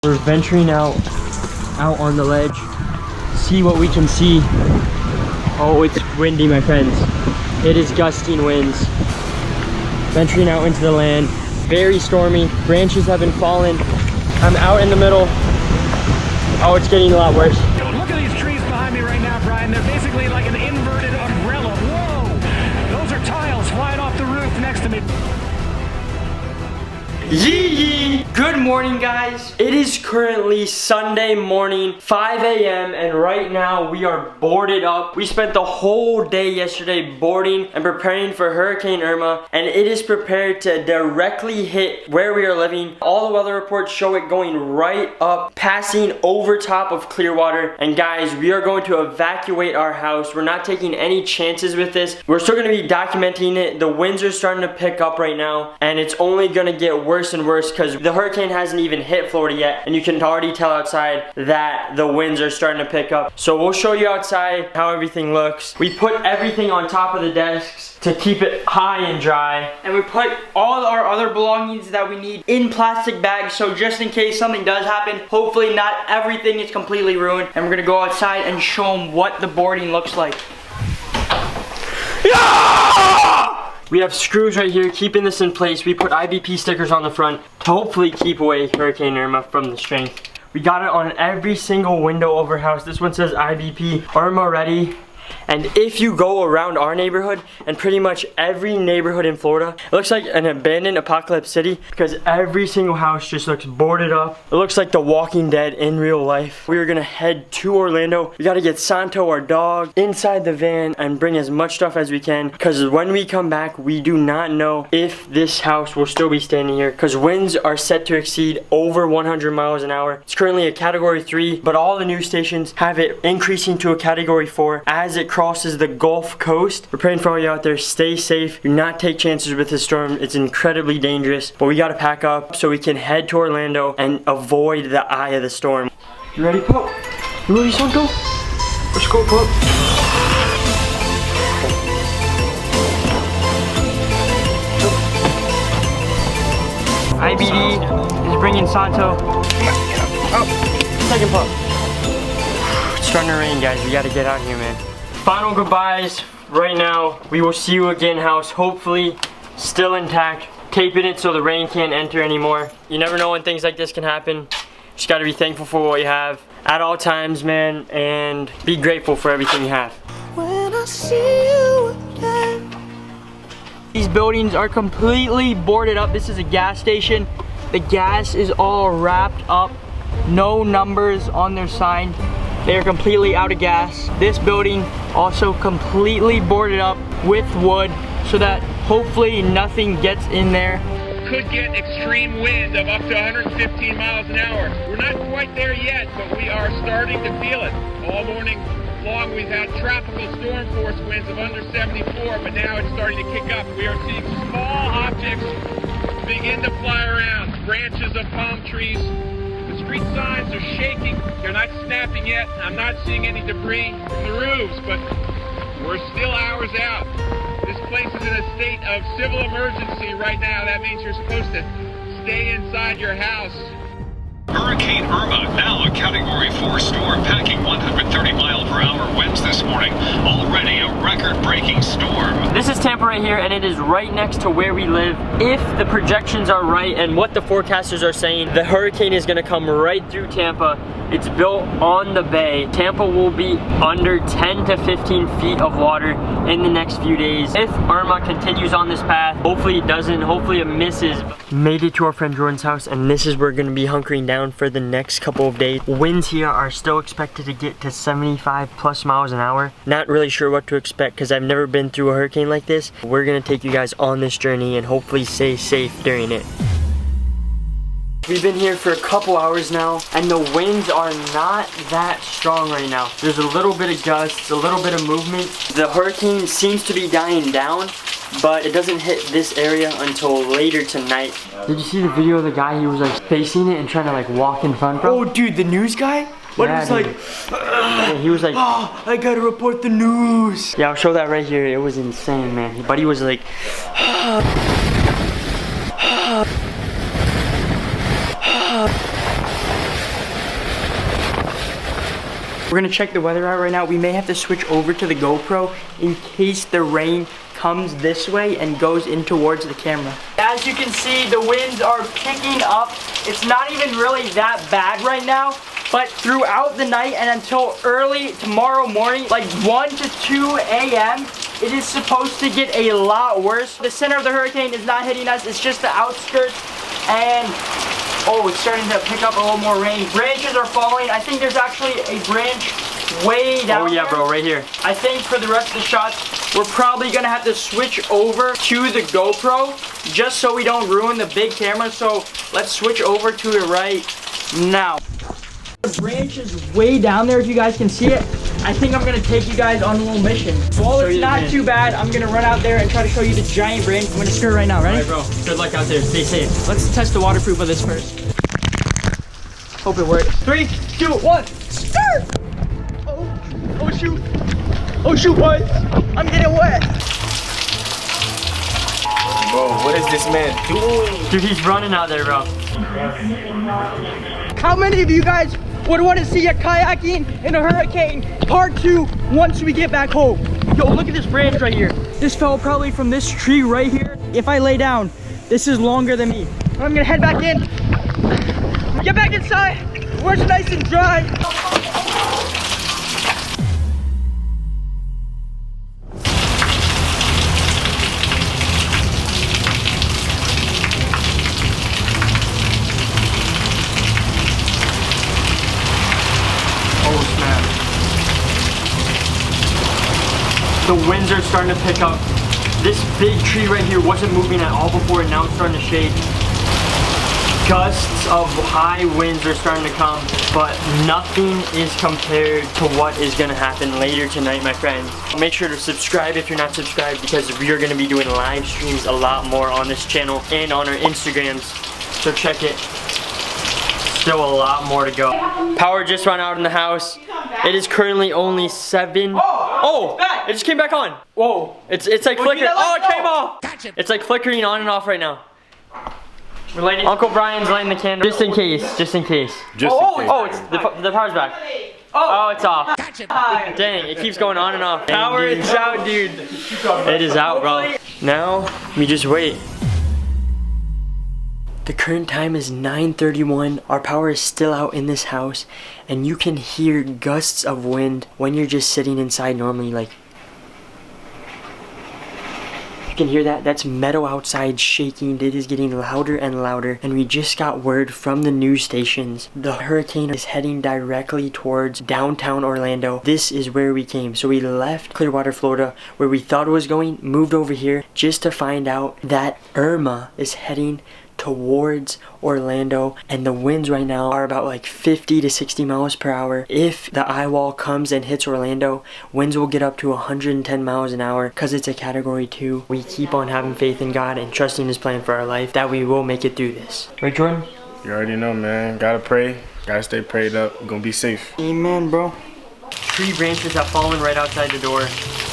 We're venturing out on the ledge, see what we can see. Oh, it's windy, my friends. It is gusting winds. Venturing out into the land, very stormy. Branches have been falling. I'm out in the middle. Oh, it's getting a lot worse. Look at these trees behind me right now, Brian. They're basically like an inverted umbrella. Whoa! Those are tiles flying off the roof next to me. Yee! Good morning, guys. It is currently Sunday morning, 5 a.m. and right now we are boarded up. We spent the whole day yesterday boarding and preparing for Hurricane Irma, and it is prepared to directly hit where we are living. All the weather reports show it going right up, passing over top of Clearwater. And guys, we are going to evacuate our house. We're not taking any chances with this. We're still going to be documenting it. The winds are starting to pick up right now, and it's only going to get worse and worse because the hurricane hasn't even hit Florida yet, and you can already tell outside that the winds are starting to pick up. So we'll show you outside how everything looks. We put everything on top of the desks to keep it high and dry, and we put all our other belongings that we need in plastic bags, so just in case something does happen, hopefully not everything is completely ruined. And we're gonna go outside and show them what the boarding looks like. Yeah! We have screws right here keeping this in place. We put IBP stickers on the front to hopefully keep away Hurricane Irma from the strength. We got it on every single window over house. This one says IBP Irma ready. And if you go around our neighborhood and pretty much every neighborhood in Florida, it looks like an abandoned apocalypse city because every single house just looks boarded up. It looks like The Walking Dead in real life. We are gonna head to Orlando. We gotta get Santo, our dog, inside the van and bring as much stuff as we can, because when we come back, we do not know if this house will still be standing here because winds are set to exceed over 100 miles an hour. It's currently a category 3, but all the news stations have it increasing to a category 4 as it crosses the Gulf Coast. We're praying for all you out there. Stay safe. Do not take chances with this storm. It's incredibly dangerous, but we gotta pack up so we can head to Orlando and avoid the eye of the storm. You ready, Pup? You ready, Santo? Let's go, Pup. IBD is bringing Santo. Second Pup. It's starting to rain, guys. We gotta get out here, man. Final goodbyes right now. We will see you again, house. Hopefully still intact. Taping it so the rain can't enter anymore. You never know when things like this can happen. Just gotta be thankful for what you have at all times, man, and be grateful for everything you have. When I see you again. These buildings are completely boarded up. This is a gas station. The gas is all wrapped up. No numbers on their sign. They are completely out of gas. This building also completely boarded up with wood so that hopefully nothing gets in there. Could get extreme wind of up to 115 miles an hour. We're not quite there yet, but we are starting to feel it. All morning long we've had tropical storm force winds of under 74, but now it's starting to kick up. We are seeing small objects begin to fly around. Branches of palm trees. Street signs are shaking. They're not snapping yet. I'm not seeing any debris from the roofs, but we're still hours out. This place is in a state of civil emergency right now. That means you're supposed to stay inside your house. Hurricane Irma, now a Category 4 storm, packing 130 mile per hour winds this morning. Already a record-breaking storm. This is Tampa right here, and it is right next to where we live. If the projections are right and what the forecasters are saying, the hurricane is gonna come right through Tampa. It's built on the bay. Tampa will be under 10 to 15 feet of water in the next few days. If Irma continues on this path, hopefully it doesn't, hopefully it misses. Made it to our friend Jordan's house, and this is where we're gonna be hunkering down for the next couple of days. Winds here are still expected to get to 75 plus miles an hour. Not really sure what to expect because I've never been through a hurricane like this. We're gonna take you guys on this journey and hopefully stay safe during it. We've been here for a couple hours now, and the winds are not that strong right now. There's a little bit of gusts, a little bit of movement. The hurricane seems to be dying down, but it doesn't hit this area until later tonight. Did you see the video of the guy? He was like facing it and trying to like walk in front, bro. Oh, dude, the news guy? What yeah, was like? Yeah, he was like, oh, I gotta report the news. Yeah, I'll show that right here. It was insane, man. But he was like, We're gonna check the weather out right now. We may have to switch over to the GoPro in case the rain comes this way and goes in towards the camera. As you can see, the winds are picking up. It's not even really that bad right now, but throughout the night and until early tomorrow morning, like 1 to 2 a.m., it is supposed to get a lot worse. The center of the hurricane is not hitting us, it's just the outskirts, and oh, it's starting to pick up a little more rain. Branches are falling. I think there's actually a branch way down there. Oh yeah, bro, right here. I think for the rest of the shots, we're probably gonna have to switch over to the GoPro just so we don't ruin the big camera. So let's switch over to it right now. The branch is way down there if you guys can see it. I think I'm gonna take you guys on a little mission. Well, it's not too bad. I'm gonna run out there and try to show you the giant branch. I'm gonna stir right now, ready? Alright, bro. Good luck out there. Stay safe. Let's test the waterproof of this first. Hope it works. 3, 2, 1, stir! Oh shoot! Oh shoot, what? I'm getting wet! Bro, what is this man doing? Dude, he's running out there, bro. How many of you guys would want to see a kayaking in a hurricane part 2 once we get back home? Yo, look at this branch right here. This fell probably from this tree right here. If I lay down, this is longer than me. I'm gonna head back in. Get back inside where it's nice and dry. The winds are starting to pick up. This big tree right here wasn't moving at all before, and now it's starting to shake. Gusts of high winds are starting to come, but nothing is compared to what is gonna happen later tonight, my friends. Make sure to subscribe if you're not subscribed, because we are gonna be doing live streams a lot more on this channel and on our Instagrams, so check it. Still a lot more to go. Power just ran out in the house. It is currently only 7. Oh, it just came back on. Whoa, it's like flickering. Oh, it came off. It's like flickering on and off right now. We're lighting. Uncle Brian's lighting the candle. Just in case, just in case. Oh, it's the power's back. Oh, it's off. Dang, it keeps going on and off. Power is out, dude. It is out, bro. Now, we just wait. The current time is 9:31. Our power is still out in this house, and you can hear gusts of wind when you're just sitting inside normally. Like, you can hear that. That's metal outside shaking. It is getting louder and louder, and we just got word from the news stations. The hurricane is heading directly towards downtown Orlando. This is where we came. So we left Clearwater, Florida, where we thought it was going, moved over here just to find out that Irma is heading towards Orlando, and the winds right now are about like 50 to 60 miles per hour. If the eye wall comes and hits Orlando, winds will get up to 110 miles an hour because it's a category 2. We keep on having faith in God and trusting His plan for our life that we will make it through this. Right, Jordan? You already know, man. Gotta pray. Gotta stay prayed up. We're gonna be safe. Amen, bro. Tree branches have fallen right outside the door,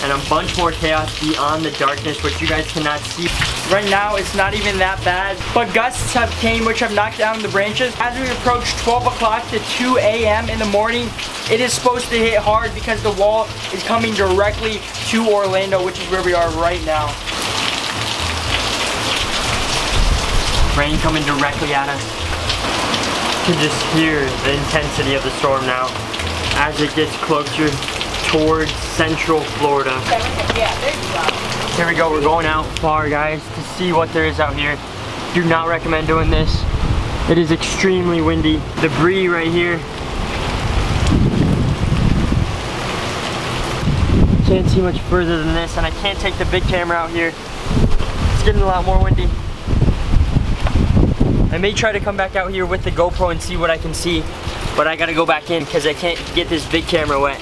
and a bunch more chaos beyond the darkness, which you guys cannot see. Right now, it's not even that bad, but gusts have came, which have knocked down the branches. As we approach 12 o'clock to 2 a.m. in the morning, it is supposed to hit hard because the wall is coming directly to Orlando, which is where we are right now. Rain coming directly at us. You can just hear the intensity of the storm now as it gets closer towards central Florida. Here we go, we're going out far, guys, to see what there is out here. Do not recommend doing this. It is extremely windy. Debris right here. Can't see much further than this, and I can't take the big camera out here. It's getting a lot more windy. I may try to come back out here with the GoPro and see what I can see, but I gotta go back in because I can't get this big camera wet.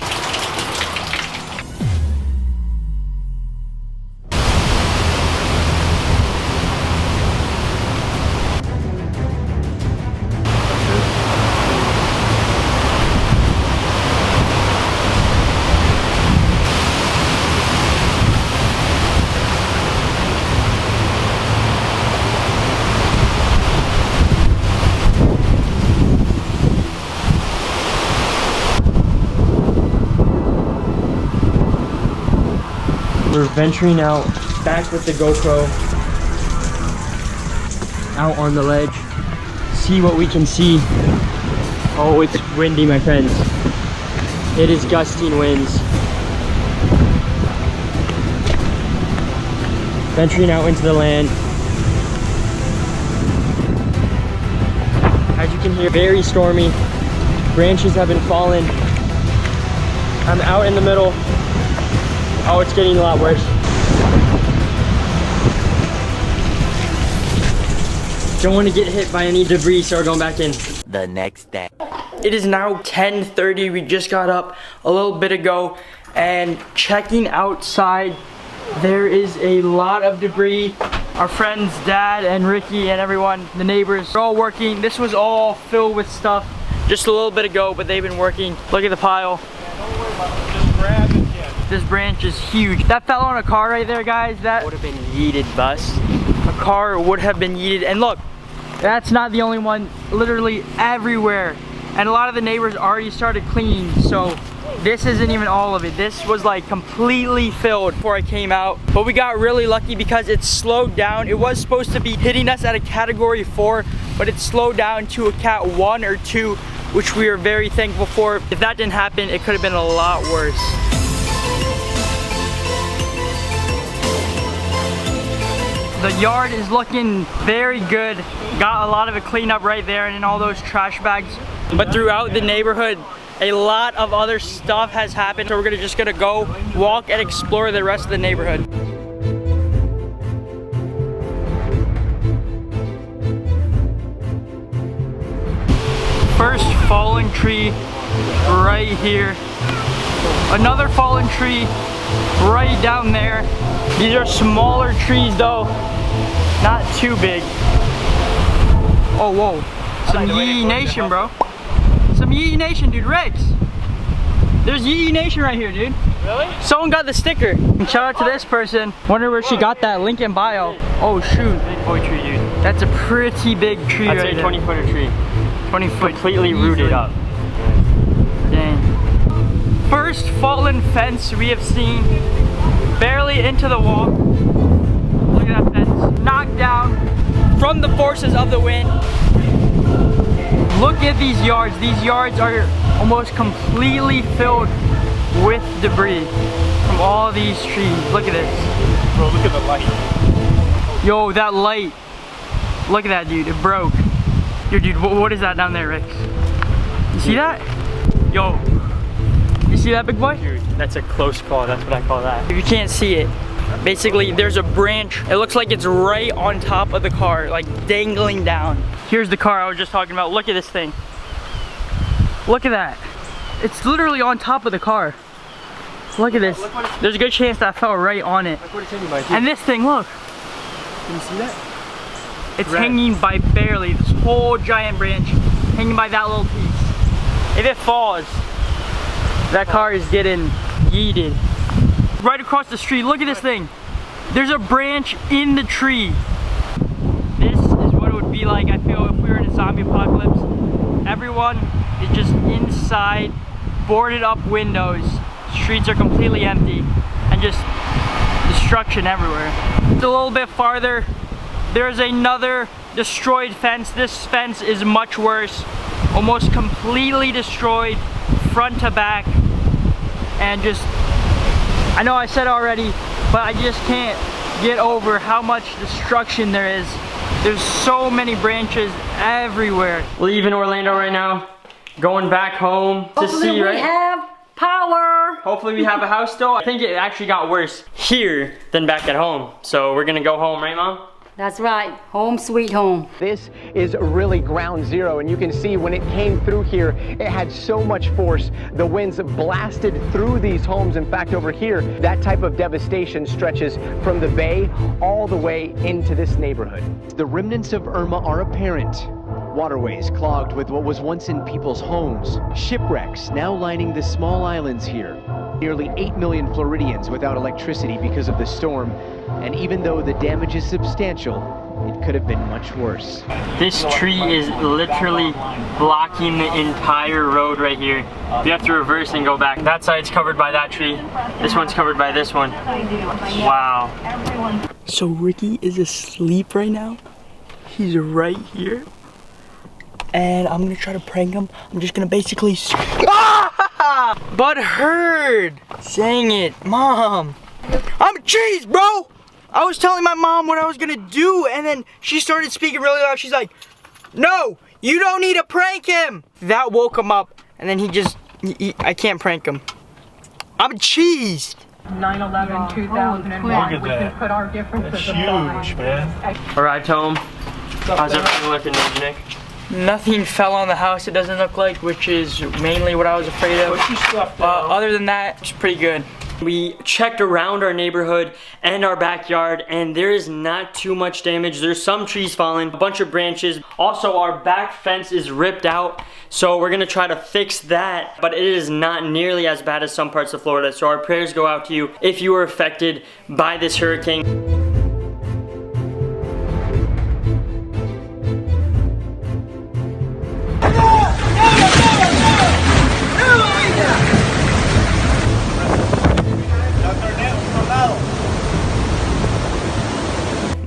We're venturing out, back with the GoPro, out on the ledge, see what we can see. Oh, it's windy, my friends. It is gusting winds. Venturing out into the land. As you can hear, very stormy. Branches have been falling. I'm out in the middle. Oh, it's getting a lot worse. Don't want to get hit by any debris, so we're going back in. The next day. It is now 10:30. We just got up a little bit ago, and checking outside, there is a lot of debris. Our friends, Dad and Ricky and everyone, the neighbors, are all working. This was all filled with stuff just a little bit ago, but they've been working. Look at the pile. This branch is huge. That fell on a car right there, guys. That would have been yeeted, bus. A car would have been yeeted. And look, that's not the only one. Literally everywhere. And a lot of the neighbors already started cleaning, so this isn't even all of it. This was like completely filled before I came out. But we got really lucky because it slowed down. It was supposed to be hitting us at a category 4, but it slowed down to a cat 1 or 2, which we are very thankful for. If that didn't happen, it could have been a lot worse. The yard is looking very good. Got a lot of it cleaned up right there and in all those trash bags. But throughout the neighborhood, a lot of other stuff has happened. So we're just gonna go walk and explore the rest of the neighborhood. First fallen tree right here. Another fallen tree right down there. These are smaller trees though, not too big. Oh, whoa. Some Yee Nation, bro. Some Yee Nation, dude. Rex. There's Yee Nation right here, dude. Really? Someone got the sticker. And shout out to this person. Wonder where she got that. Link in bio. Oh, shoot. Big boy tree, dude. That's a pretty big tree right there. That's a 20-footer tree. 20 foot. Completely rooted up. Dang. First fallen fence we have seen. Barely into the wall. Look at that fence. Knocked down from the forces of the wind. Look at these yards. These yards are almost completely filled with debris from all these trees. Look at this. Bro, look at the light. Yo, that light. Look at that, dude. It broke. Yo, dude, what is that down there, Rick? You see that? Yo. You see that, big boy? Dude, that's a close call. That's what I call that. If you can't see it, basically there's a branch. It looks like it's right on top of the car, like dangling down. Here's the car I was just talking about. Look at this thing. Look at that. It's literally on top of the car. Look at this. There's a good chance that fell right on it. And this thing, look. Can you see that? It's hanging by barely. This whole giant branch hanging by that little piece. If it falls, that car is getting yeeted. Right across the street, look at this thing. There's a branch in the tree. This is what it would be like, I feel, if we were in a zombie apocalypse. Everyone is just inside, boarded up windows. Streets are completely empty and just destruction everywhere. Just a little bit farther, there's another destroyed fence. This fence is much worse. Almost completely destroyed, front to back. And just, I know I said already, but I just can't get over how much destruction there is. There's so many branches everywhere. Leaving Orlando right now, going back home to see, right? We have power. Hopefully we have a house still. I think it actually got worse here than back at home. So we're gonna go home, right, Mom? That's right, home sweet home. This is really ground zero, and you can see when it came through here, it had so much force. The winds blasted through these homes. In fact, over here, that type of devastation stretches from the bay all the way into this neighborhood. The remnants of Irma are apparent. Waterways clogged with what was once in people's homes. Shipwrecks now lining the small islands here. Nearly 8 million Floridians without electricity because of the storm. And even though the damage is substantial, It could have been much worse. This tree is literally blocking the entire road right here. You have to reverse and go back. That side's covered by that tree. This one's covered by this one. Wow. So Ricky is asleep right now. He's right here. And I'm gonna try to prank him. I'm just gonna basically But heard! Saying it, Mom. I'm cheese, bro! I was telling my mom what I was gonna do, and then she started speaking really loud. She's like, no, you don't need to prank him. That woke him up, and then I can't prank him. I'm cheesed. 9/11, 2001. We can put our differences aside. Huge, man. Arrived home. How's everything looking, Nick? Nothing fell on the house, it doesn't look like, which is mainly what I was afraid of. Put your stuff down. Other than that, it's pretty good. We checked around our neighborhood and our backyard, and there is not too much damage. There's some trees falling, a bunch of branches. Also, our back fence is ripped out, so we're gonna try to fix that, but it is not nearly as bad as some parts of Florida. So our prayers go out to you if you were affected by this hurricane.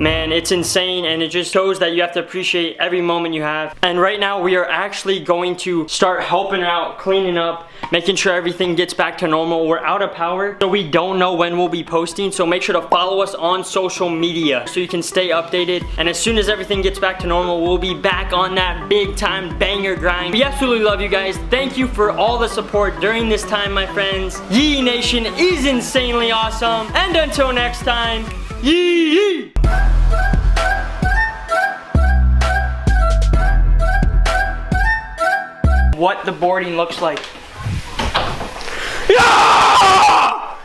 Man, it's insane, and it just shows that you have to appreciate every moment you have. And right now we are actually going to start helping out, cleaning up, making sure everything gets back to normal. We're out of power, so we don't know when we'll be posting, so make sure to follow us on social media so you can stay updated. And as soon as everything gets back to normal, we'll be back on that big time banger grind. We absolutely love you guys. Thank you for all the support during this time, my friends. Yee Nation is insanely awesome. And until next time, yee yee! What the boarding looks like. Yeah!